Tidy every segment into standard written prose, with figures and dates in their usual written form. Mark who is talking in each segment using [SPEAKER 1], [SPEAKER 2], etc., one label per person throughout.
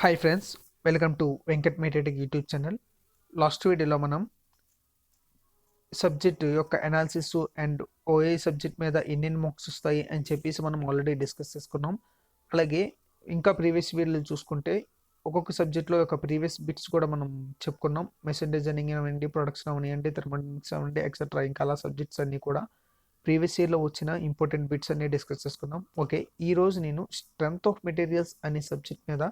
[SPEAKER 1] Hi friends, welcome to Venkat MTech YouTube channel. Last వీడియోలో మనం subject యొక్క అనాలిసిస్ అండ్ ఓఏ సబ్జెక్ట్ మీద ఎన్ని మార్క్స్ వస్తాయి అని చెప్పేసి మనం ఆల్రెడీ డిస్కస్ చేసుకున్నాం. అలాగే ఇంకా ప్రీవియస్ వీడియోలు చూసుకుంటే ఒక్కొక్క సబ్జెక్ట్లో యొక్క ప్రీవియస్ బిట్స్ కూడా మనం చెప్పుకున్నాం. మెషిన్ డిజైనింగ్ అవ్వండి, ప్రొడక్షన్ అవనివ్వండి, థర్మోడైనమిక్స్ అవ్వండి, ఎక్సెట్రా ఇంకా అలా సబ్జెక్ట్స్ అన్నీ కూడా ప్రీవియస్ ఇయర్లో వచ్చిన ఇంపార్టెంట్ బిట్స్ అన్ని డిస్కస్ చేసుకున్నాం. ఓకే, ఈరోజు నేను స్ట్రెంగ్త్ ఆఫ్ మెటీరియల్స్ అనే సబ్జెక్ట్ మీద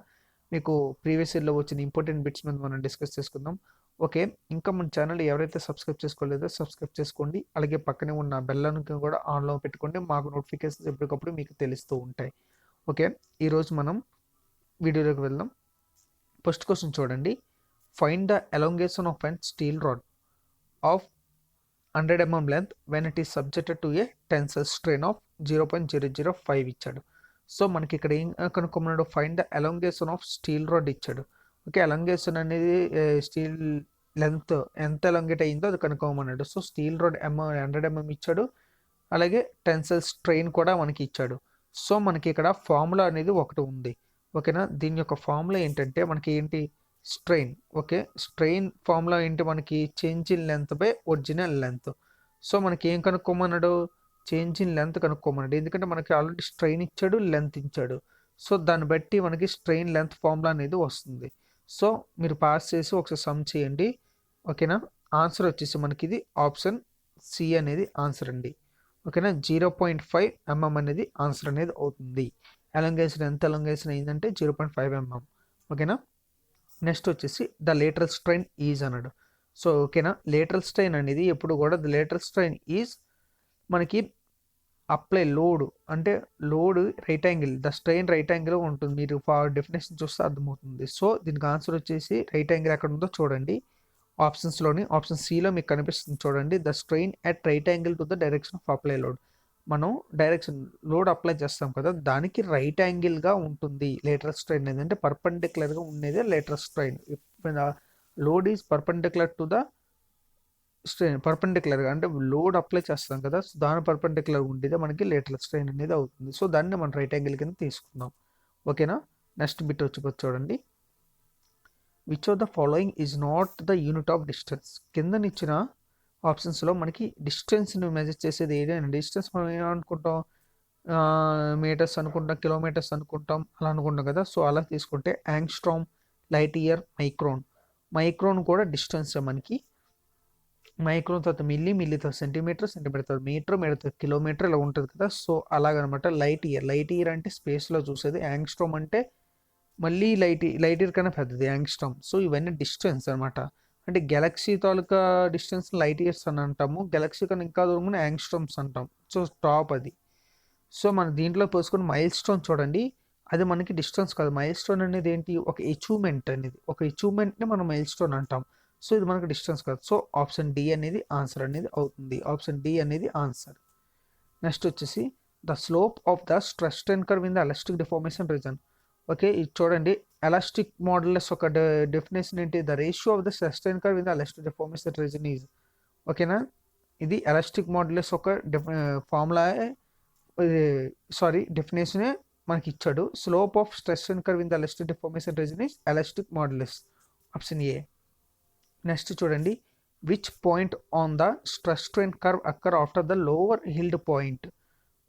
[SPEAKER 1] మీకు ప్రీవియస్ ఇయర్లో వచ్చిన ఇంపార్టెంట్ బిట్స్ మీద మనం డిస్కస్ చేసుకుందాం. ఓకే, ఇంకా మన ఛానల్ ఎవరైతే సబ్స్క్రైబ్ చేసుకోలేదో సబ్స్క్రైబ్ చేసుకోండి. అలాగే పక్కనే ఉన్న బెల్లను కూడా ఆన్లో పెట్టుకోండి. మాకు నోటిఫికేషన్స్ ఎప్పటికప్పుడు మీకు తెలుస్తూ ఉంటాయి. ఓకే, ఈరోజు మనం వీడియోలోకి వెళ్దాం. ఫస్ట్ క్వశ్చన్ చూడండి. Find the elongation of and steel rod of 100 mm length when it is subjected to a tensile strain of 0.005 ఇచ్చాడు. సో మనకి ఇక్కడ ఏం కనుక్కోమన్నాడు? Find the elongation of steel rod ఇచ్చాడు. ఓకే, ఎలాంగేషన్ అనేది స్టీల్ లెంత్ ఎంత elongate అయిందో అది కనుక్కోమన్నాడు. సో స్టీల్ రాడ్ 100 mm ఇచ్చాడు. అలాగే టెన్సైల్ స్ట్రెయిన్ కూడా మనకి ఇచ్చాడు. సో మనకి ఇక్కడ ఫార్ములా అనేది ఒకటి ఉంది. ఓకేనా, దీని యొక్క ఫార్ములా ఏంటంటే మనకి ఏంటి? స్ట్రెయిన్. ఓకే, స్ట్రెయిన్ ఫార్ములా ఏంటి? మనకి change in length by original length. So మనకి ఏం కనుక్కోమన్నాడు? చేంజ్ ఇన్ లెంత్ కనుక్కోమన్నాడు. ఎందుకంటే మనకి ఆల్రెడీ స్ట్రెయిన్ ఇచ్చాడు, లెంత్ ఇచ్చాడు. సో దాన్ని బట్టి మనకి స్ట్రెయిన్ లెంత్ ఫార్ములా అనేది వస్తుంది. సో మీరు పాస్ చేసి ఒకసారి సమ్ చేయండి. ఓకేనా, ఆన్సర్ వచ్చేసి మనకి ఇది ఆప్షన్ సి అనేది ఆన్సర్ అండి. ఓకేనా, 0.5 mm అనేది ఆన్సర్ అనేది అవుతుంది. ఎలాంగేషన్ ఎంత ఎలాంగేషన్ అయిందంటే 0.5 mm. ఓకేనా, నెక్స్ట్ వచ్చేసి ద లేటరల్ స్ట్రెయిన్ ఈజ్ అన్నాడు. సో ఓకేనా, లేటరల్ స్ట్రెయిన్ అనేది ఎప్పుడు కూడా ద లేటరల్ స్ట్రెయిన్ ఈజ్ మనకి అప్లై లోడ్ అంటే load right angle, the strain right angle ఉంటుంది. మీరు డెఫినేషన్ చూస్తే అర్థమవుతుంది. సో దీనికి ఆన్సర్ వచ్చేసి రైట్ యాంగిల్ ఎక్కడ ఉందో చూడండి. ఆప్షన్స్లోని ఆప్షన్ సిలో మీకు కనిపిస్తుంది చూడండి. The strain at right angle to the direction of apply load. మనం డైరెక్షన్ లోడ్ అప్లై చేస్తాం కదా, దానికి రైట్ యాంగిల్గా ఉంటుంది లేటరల్ స్ట్రెయిన్ అనేది. అంటే పర్పెండిక్యులర్గా ఉండేది lateral strain. Load is perpendicular to the strain. పర్పెండిక్యులర్గా అంటే లోడ్ అప్లై చేస్తాం కదా, సో దాని పర్పెండిక్యులర్ ఉండేది మనకి లేటరల్ స్ట్రెయిన్ అనేది అవుతుంది. సో దాన్ని మనం రైట్ యాంగిల్ కింద తీసుకుందాం. ఓకేనా, నెక్స్ట్ బిట్ వచ్చి చూడండి. Which of the following is not the unit of distance. కిందనిచ్చిన ఆప్షన్స్లో మనకి డిస్టెన్స్ని మెజర్ చేసేది ఏదైనా డిస్టెన్స్ మనం ఏమనుకుంటాం? మీటర్స్ అనుకుంటాం, కిలోమీటర్స్ అనుకుంటాం, అలా అనుకుంటాం కదా. సో అలా తీసుకుంటే angstrom, light year, micron. Micron కూడా డిస్టెన్స్ మనకి. మైక్రోన్ తర్వాత మిల్లీ, మిల్లీ తర్వాత సెంటీమీటర్, సెంటీమీటర్ తర్వాత మీటర్, మీటర్ తర్వాత కిలోమీటర్, ఇలా ఉంటుంది కదా. సో అలాగనమాట. లైట్ ఇయర్, లైట్ ఇయర్ అంటే స్పేస్లో చూసేది. యాంగ్స్ట్రామ్ అంటే మళ్ళీ లైట్ ఇయర్ కన్నా పెద్దది యాంగ్స్ట్రామ్. సో ఇవన్నీ డిస్టెన్స్ అనమాట. అంటే గెలాక్సీ తాలూకా డిస్టెన్స్ లైట్ ఇయర్స్ అని అంటాము, గెలాక్సీ కన్నా ఇంకా దూరంగా యాంగ్స్ట్రామ్స్ అంటాం. సో టాప్ అది. సో మన దీంట్లో పోసుకొని మైల్ స్టోన్ చూడండి, అది మనకి డిస్టెన్స్ కాదు. మైల్ స్టోన్ అనేది ఏంటి? ఒక అచీవ్మెంట్ అనేది, ఒక అచీవ్మెంట్ని మనం మైల్ స్టోన్ అంటాం. సో ఇది మనకి డిస్టెన్స్ కాదు. సో ఆప్షన్ డి అనేది ఆన్సర్ అనేది అవుతుంది. ఆప్షన్ డి అనేది ఆన్సర్. నెక్స్ట్ వచ్చేసి the slope of the stress strain curve in the elastic deformation reason. Okay, ఇది చూడండి. ఎలాస్టిక్ మోడల్లెస్ ఒక డెఫినేషన్ ఏంటి? The ratio of the stress strain curve in the elastic deformation reason is. ఓకేనా, ఇది elastic మోడల్లెస్ ఒక formula, డెఫినేషనే మనకి ఇచ్చాడు. Slope of stress strain curve in the elastic deformation reason is elastic modulus. Option A. Next చూడండి. Which point on the stress strain curve occur after the lower yield point.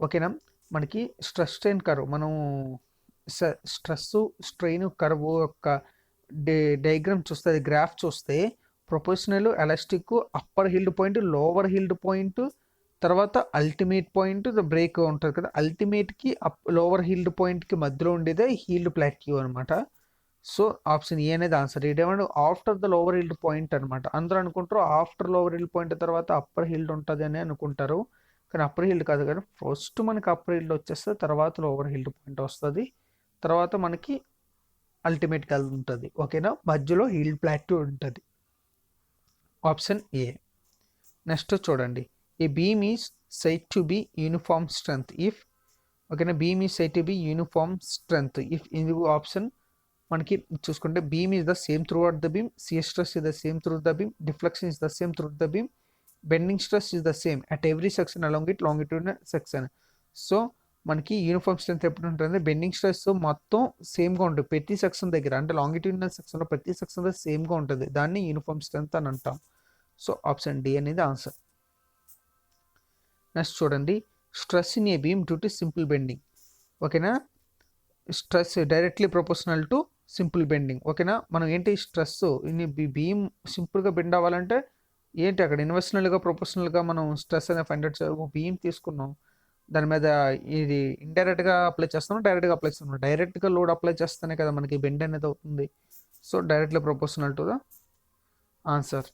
[SPEAKER 1] ఓకేనా, మనకి stress strain curve మనం stress strain curve యొక్క diagram చూస్తే, graph చూస్తే proportional elastic upper yield point, lower yield point, తర్వాత ultimate point break ఉంటుంది కదా. అల్టిమేట్కి లోవర్ హిల్డ్ పాయింట్కి మధ్యలో ఉండేదే హీల్డ్ ప్లాట్యూ అనమాట. సో ఆప్షన్ ఏ అనేది ఆన్సర్. ఇదేమంటే after the lower yield point అనమాట. అందరూ అనుకుంటారు ఆఫ్టర్ లోవర్ హిల్డ్ పాయింట్ తర్వాత అప్పర్ హిల్డ్ ఉంటుంది అని అనుకుంటారు, కానీ అప్పర్ హిల్డ్ కాదు. కానీ ఫస్ట్ మనకి అప్పర్ హిల్డ్ వచ్చేస్తే తర్వాత లోవర్ హిల్డ్ పాయింట్ వస్తుంది, తర్వాత మనకి అల్టిమేట్కి ఉంటుంది. ఓకేనా, మధ్యలో హిల్డ్ ప్లాట్యూ ఉంటుంది. Option A. నెక్స్ట్ చూడండి. A beam is said to be uniform strength if. ఓకేనా, beam is said to be uniform strength if. ఇది ఆప్షన్ మనకి చూసుకుంటే beam is the same throughout the beam, shear stress is the same through the beam, deflection is the same through the beam, bending stress is the same at every section along it longitudinal section. So మనకి uniform strength ఎప్పుడు ఉంటుంది, bending stress మొత్తం సేమ్గా ఉంటుంది ప్రతి section దగ్గర, అంటే longitudinal సెక్షన్లో ప్రతి సెక్షన్లో సేమ్గా ఉంటుంది, దాన్ని యూనిఫామ్ స్ట్రెంత్ అని అంటాం. సో ఆప్షన్ డి అనేది ఆన్సర్. నెక్స్ట్ చూడండి, stress in a beam due to simple bending. ఓకేనా, stress directly proportional to simple bending. ఓకేనా, మనం ఏంటి స్ట్రెస్ ఇన్ బీమ్ సింపుల్గా బెండ్ అవ్వాలంటే ఏంటి అక్కడ ఇన్వర్షనల్గా ప్రొపోర్షనల్గా మనం స్ట్రెస్ అనేది ఫైండ్ అవుట్ చేయాలి. బీమ్ తీసుకున్నాం, దాని మీద ఇది ఇండైరెక్ట్గా అప్లై చేస్తున్నాం, డైరెక్ట్గా అప్లై చేస్తున్నాం. డైరెక్ట్గా లోడ్ అప్లై చేస్తేనే కదా మనకి బెండ్ అనేది అవుతుంది. So directly proportional to the answer.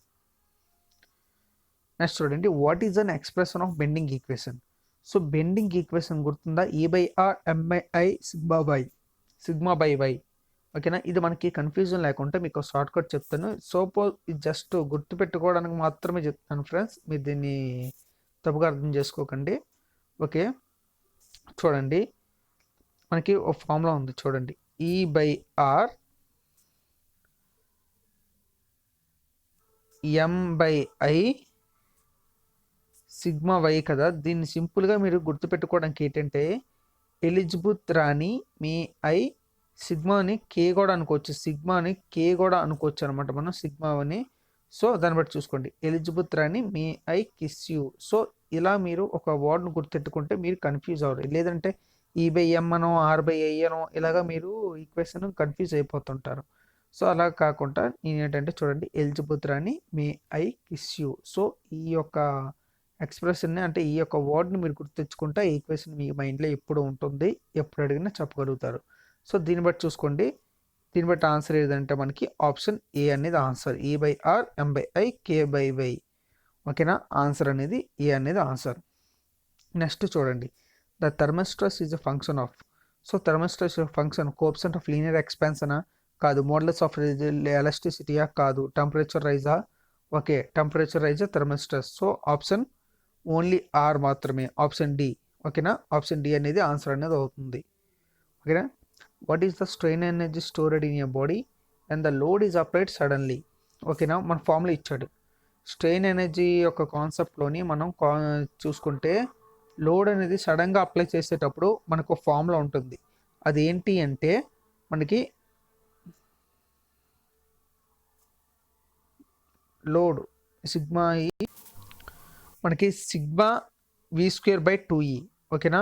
[SPEAKER 1] Next చూడండి, what is an expression of bending equation. So bending equation గుర్తుందా, E/R MI sigma by why. ఓకేనా, ఇది మనకి కన్ఫ్యూజన్ లేకుండా మీకు షార్ట్ కట్ చెప్తాను. ఇది జస్ట్ గుర్తు పెట్టుకోవడానికి మాత్రమే చెప్తాను ఫ్రెండ్స్, మీరు దీన్ని తప్పుగా అర్థం చేసుకోకండి. ఓకే, చూడండి మనకి ఒక ఫార్ములా ఉంది చూడండి, E/R MI సిగ్మా వై కదా. దీన్ని సింపుల్గా మీరు గుర్తుపెట్టుకోవడానికి ఏంటంటే, ఎలిజబెత్ రాణి మీ ఐ సిగ్మాని కే కూడా అనుకోవచ్చు, సిగ్మాని కే కూడా అనుకోవచ్చు అనమాట మనం సిగ్మాని. సో దాన్ని బట్టి చూసుకోండి, Elizabeth Rani me I kiss you. So ఇలా మీరు ఒక వర్డ్ను గుర్తెట్టుకుంటే మీరు కన్ఫ్యూజ్ అవ్వరు, లేదంటే E/M అనో R/I అనో ఇలాగా మీరు ఈక్వేషన్ కన్ఫ్యూజ్ అయిపోతుంటారు. సో అలా కాకుండా నేను ఏంటంటే చూడండి, Elizabeth Rani me I kiss you. So ఈ యొక్క ఎక్స్ప్రెషన్ని అంటే ఈ యొక్క వర్డ్ని మీరు గుర్తెచ్చుకుంటే ఈ ఈక్వేషన్ మీ మైండ్లో ఎప్పుడు ఉంటుంది, ఎప్పుడు అడిగినా చెప్పగలుగుతారు. సో దీన్ని బట్టి చూసుకోండి, దీన్ని బట్టి ఆన్సర్ ఏదంటే మనకి ఆప్షన్ ఏ అనేది ఆన్సర్, E/R MI K/Y. ఓకేనా, ఆన్సర్ అనేది ఏ అనేది ఆన్సర్. నెక్స్ట్ చూడండి, the thermostat is a function of. So thermostat function coefficient of linear ఎక్స్పాన్షనా కాదు, మోడ్యులస్ ఆఫ్ ఎలాస్టిసిటీయా కాదు, టెంపరేచర్ రైజా. Okay, temperature rise thermostat. So option only R మాత్రమే, ఆప్షన్ డి. ఓకేనా, ఆప్షన్ డి అనేది ఆన్సర్ అనేది అవుతుంది. ఓకేనా, what is the strain energy stored in your body and the load is applied suddenly. ఓకేనా, మన ఫార్ములా ఇచ్చాడు. స్ట్రెయిన్ ఎనర్జీ యొక్క కాన్సెప్ట్లోని మనం చూసుకుంటే లోడ్ అనేది సడన్గా అప్లై చేసేటప్పుడు మనకు ఫార్ములా ఉంటుంది. అది ఏంటి అంటే మనకి లోడ్ సిగ్మా మనకి సిగ్మా V²/2E. ఓకేనా,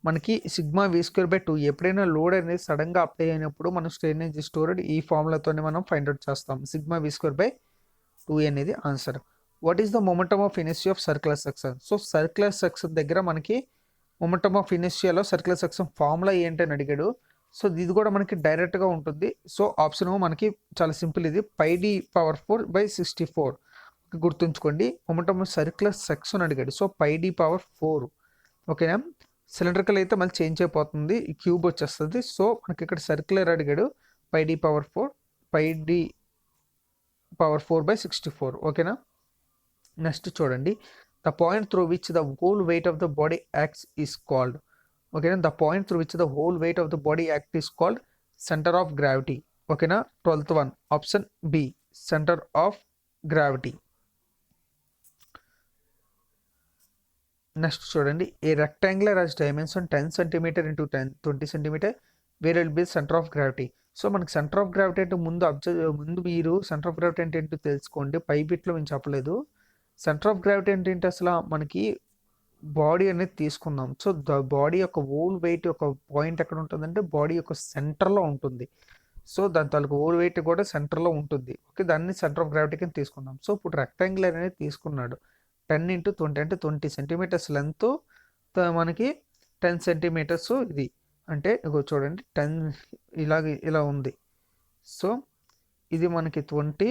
[SPEAKER 1] మనకి సిగ్మా V²/2E. ఎప్పుడైనా లోడ్ అనేది సడన్గా అప్లై అయినప్పుడు మనం స్ట్రెయిన్ ఎనర్జీ స్టోర్డ్ ఈ ఫార్ములాతోనే మనం ఫైండ్ అవుట్ చేస్తాం. సిగ్మా V²/2E అనేది answer. What is the momentum of inertia of circular section. So circular section దగ్గర మనకి మొమెంటమ్ ఆఫ్ ఇనర్షియాలో సర్క్యులర్ సెక్షన్ ఫార్ములా ఏంటని అడిగాడు. సో ఇది కూడా మనకి డైరెక్ట్గా ఉంటుంది. సో ఆప్షన్ మనకి చాలా సింపుల్, ఇది πD⁴/64. గుర్తుంచుకోండి, మొమెంటమ్ సర్క్యులర్ సెక్షన్ అడిగాడు. So πD⁴. ఓకేనా, సిలిండ్రికల్ అయితే మళ్ళీ చేంజ్ అయిపోతుంది, క్యూబ్ వచ్చేస్తుంది. సో మనకి ఇక్కడ సర్క్యులర్ అడిగాడు, πD⁴/64. ఓకేనా, నెక్స్ట్ చూడండి, the point through which the whole weight of the body acts is called. ఓకేనా, the point through which the whole weight of the body act is called centre of gravity. ఓకేనా, 12th one option B, centre of gravity. Next చూడండి, a rectangular has dimension 10 cm into 20 cm where will be centre of gravity. So మనకి centre of gravity అంటే ముందు మీరు centre of gravity అంటే ఏంటో తెలుసుకోండి, పై బిట్లో మేము చెప్పలేదు. సెంటర్ ఆఫ్ గ్రావిటీ అంటే ఏంటి, అసలు మనకి బాడీ అనేది తీసుకుందాం. సో ద బాడీ యొక్క హోల్ వెయిట్ యొక్క పాయింట్ ఎక్కడ ఉంటుందంటే బాడీ యొక్క సెంటర్లో ఉంటుంది. సో దాని తాలూకు హోల్ వెయిట్ కూడా సెంటర్లో ఉంటుంది. ఓకే, దాన్ని సెంటర్ ఆఫ్ గ్రావిటీ కింద తీసుకుందాం. సో ఇప్పుడు రెక్టాంగులర్ అనేది తీసుకున్నాడు, 10 × 20 అంటే 20 సెంటీమీటర్స్ లెంత్, మనకి 10 సెంటీమీటర్స్ ఇది అంటే ఇగో చూడండి 10 ఇలా ఉంది. సో ఇది మనకి 20,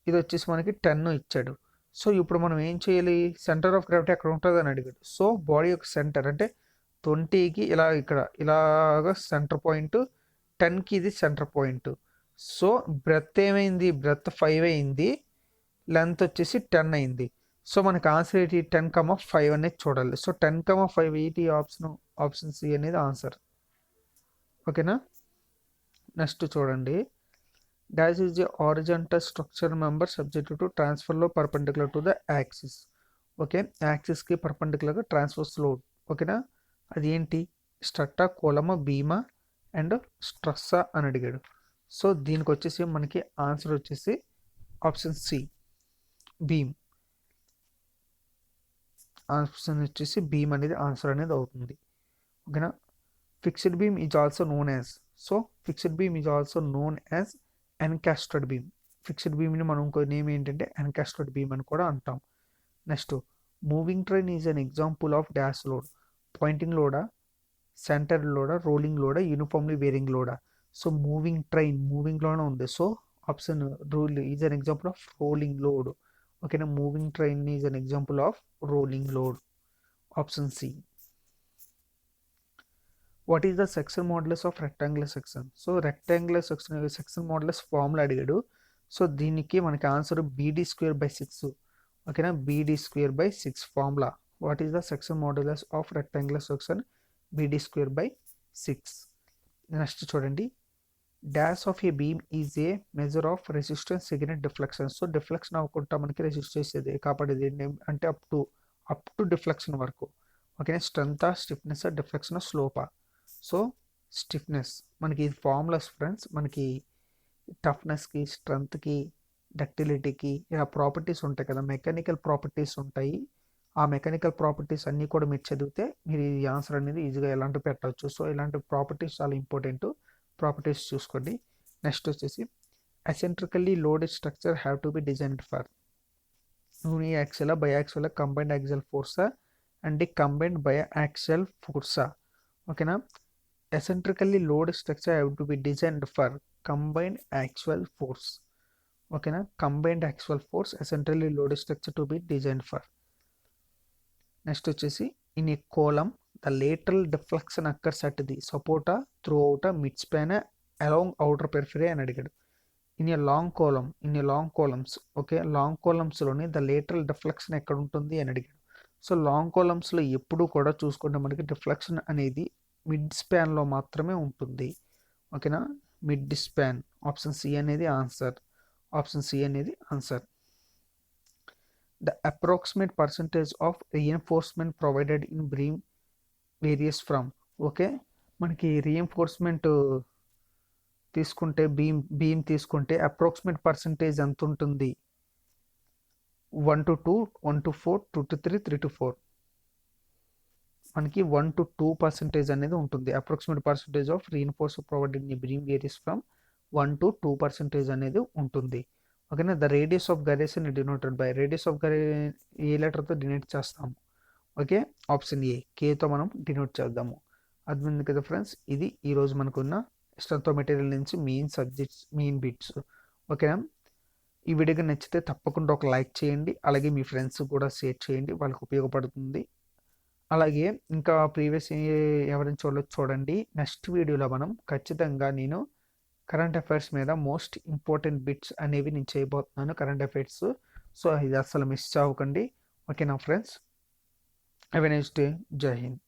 [SPEAKER 1] ఇది వచ్చేసి మనకి 10 ఇచ్చాడు. సో ఇప్పుడు మనం ఏం చేయాలి, సెంటర్ ఆఫ్ గ్రావిటీ ఎక్కడ ఉంటుంది అని అడిగాడు. సో బాడీ యొక్క సెంటర్ అంటే 20కి ఇలా ఇక్కడ ఇలాగా సెంటర్ పాయింట్, 10కి ఇది సెంటర్ పాయింట్. సో బ్రెత్ ఏమైంది, బ్రెత్ 5 అయింది, లెంత్ వచ్చేసి 10 అయింది. సో మనకి ఆన్సర్ ఏంటి, 10,5 అనేది చూడాలి. సో 10,5 ఏంటి ఆప్షన్ సి అనేది ఆన్సర్. ఓకేనా, నెక్స్ట్ చూడండి, dash is the horizontal structure member subject to ట్రాన్స్ఫర్లో perpendicular to the axis. Okay, యాక్సిస్కి పర్పెండిక్యులర్గా ట్రాన్స్ఫర్స్ లోడ్. ఓకేనా, అది ఏంటి, స్ట్రట్టా, కోలమా, బీమా అండ్ స్ట్రస్సా అని అడిగాడు. సో దీనికి వచ్చేసి మనకి ఆన్సర్ వచ్చేసి ఆప్షన్ సి, బీమ్. ఆప్షన్ వచ్చేసి బీమ్ అనేది ఆన్సర్ అనేది అవుతుంది. ఓకేనా. Fixed beam is also known as, so fixed beam is also known as encastred beam. Fixed బీమ్ని మనం ఇంకో నేమ్ ఏంటంటే ఎన్కాస్టర్డ్ బీమ్ అని కూడా అంటాం. Next, moving train is an example of dash load. Pointing లోడా, సెంటర్ లోడా, రోలింగ్ లోడా, యూనిఫామ్లీ వేరింగ్ లోడా. సో మూవింగ్ ట్రైన్ మూవింగ్లోనే ఉంది. So option rule is an example of rolling load. ఓకేనా. Moving train is an example of rolling load. Option C. What is the section modulus of rectangular section? So rectangular section modulus formula అడిగాడు. So దీనికి మనకి answer BD²/6. ఓకేనా. BD²/6 formula. What is the section modulus of rectangular section? BD²/6. Next చూడండి, dash of a beam is a measure of resistance against deflection. So deflection అవ్వకుండా మనకి resist చేసేది కాపాడేది అంటే అప్ టు డిఫ్లెక్షన్ వరకు. ఓకేనా. Strength, stiffness, deflection, స్లోపా. So stiffness మనకి ఫార్ములాస్ ఫ్రెండ్స్, మనకి టఫ్నెస్కి, స్ట్రెంత్కి, డక్టిలిటీకి ఇలా ప్రాపర్టీస్ ఉంటాయి కదా, మెకానికల్ ప్రాపర్టీస్ ఉంటాయి. ఆ మెకానికల్ ప్రాపర్టీస్ అన్నీ కూడా మీరు చదివితే మీరు ఈ ఆన్సర్ అనేది ఈజీగా ఎలాంటివి పెట్టవచ్చు. సో ఇలాంటి ప్రాపర్టీస్ చాలా ఇంపార్టెంట్. ప్రాపర్టీస్ చూసుకోండి. నెక్స్ట్ వచ్చేసి eccentrically loaded structure have to be designed for uniaxial, biaxial, combined axial ఫోర్సా అండ్ కంబైన్డ్ బయాక్సియల్ ఫోర్సా. ఓకేనా. Eccentrically load structure have to be designed for combined actual force. ఓకేనా. Combined actual force eccentrically load structure to be designed for. Next వచ్చేసి in a column the lateral deflection occurs at the సపోర్టా throughout mid span along outer periphery అని అడిగాడు. In a long columns. Okay. Long కాలమ్స్లోని the lateral deflection ఎక్కడ ఉంటుంది అని అడిగాడు. So long కాలమ్స్లో ఎప్పుడు కూడా చూసుకుంటే మనకి డిఫ్లెక్షన్ అనేది మిడ్ స్పాన్లో మాత్రమే ఉంటుంది. ఓకేనా. Mid span. ఆప్షన్ సి అనేది ఆన్సర్. ఆప్షన్ సి అనేది answer. The approximate percentage of reinforcement provided in beam varies from. Okay. మనకి రీఎన్ఫోర్స్మెంట్ తీసుకుంటే బీమ్ తీసుకుంటే అప్రాక్సిమేట్ పర్సంటేజ్ ఎంత ఉంటుంది? 1 to 2, 1 to 4, 2 to 3, 3 to 4. మనకి 1 to 2% అనేది ఉంటుంది. Approximate percentage of reinforce provided in beam varies from 1 to 2% అనేది ఉంటుంది. ఓకేనా. The radius of gyration denoted by, radius of గరే ఏ లెటర్తో డినోట్ చేస్తాము? ఓకే. ఆప్షన్ ఏ, కేతో మనం డినోట్ చేద్దాము. అర్థమైంది కదా ఫ్రెండ్స్. ఇది ఈరోజు మనకున్న స్ట్రెంత్ ఆఫ్ మెటీరియల్ నుంచి మెయిన్ బిట్స్. ఓకేనా. ఈ వీడియోకి నచ్చితే తప్పకుండా ఒక లైక్ చేయండి. అలాగే మీ ఫ్రెండ్స్ కూడా షేర్ చేయండి, వాళ్ళకి ఉపయోగపడుతుంది. అలాగే ఇంకా ప్రీవియస్ ఎవరైనా చూడండి. నెక్స్ట్ వీడియోలో మనం ఖచ్చితంగా నేను కరెంట్ అఫైర్స్ మీద మోస్ట్ ఇంపార్టెంట్ బిట్స్ అనేవి నేను చేయబోతున్నాను, కరెంట్ అఫైర్స్. సో ఇది అస్సలు మిస్ అవ్వకండి. ఓకేనా friends. Have a nice day. జై హింద్.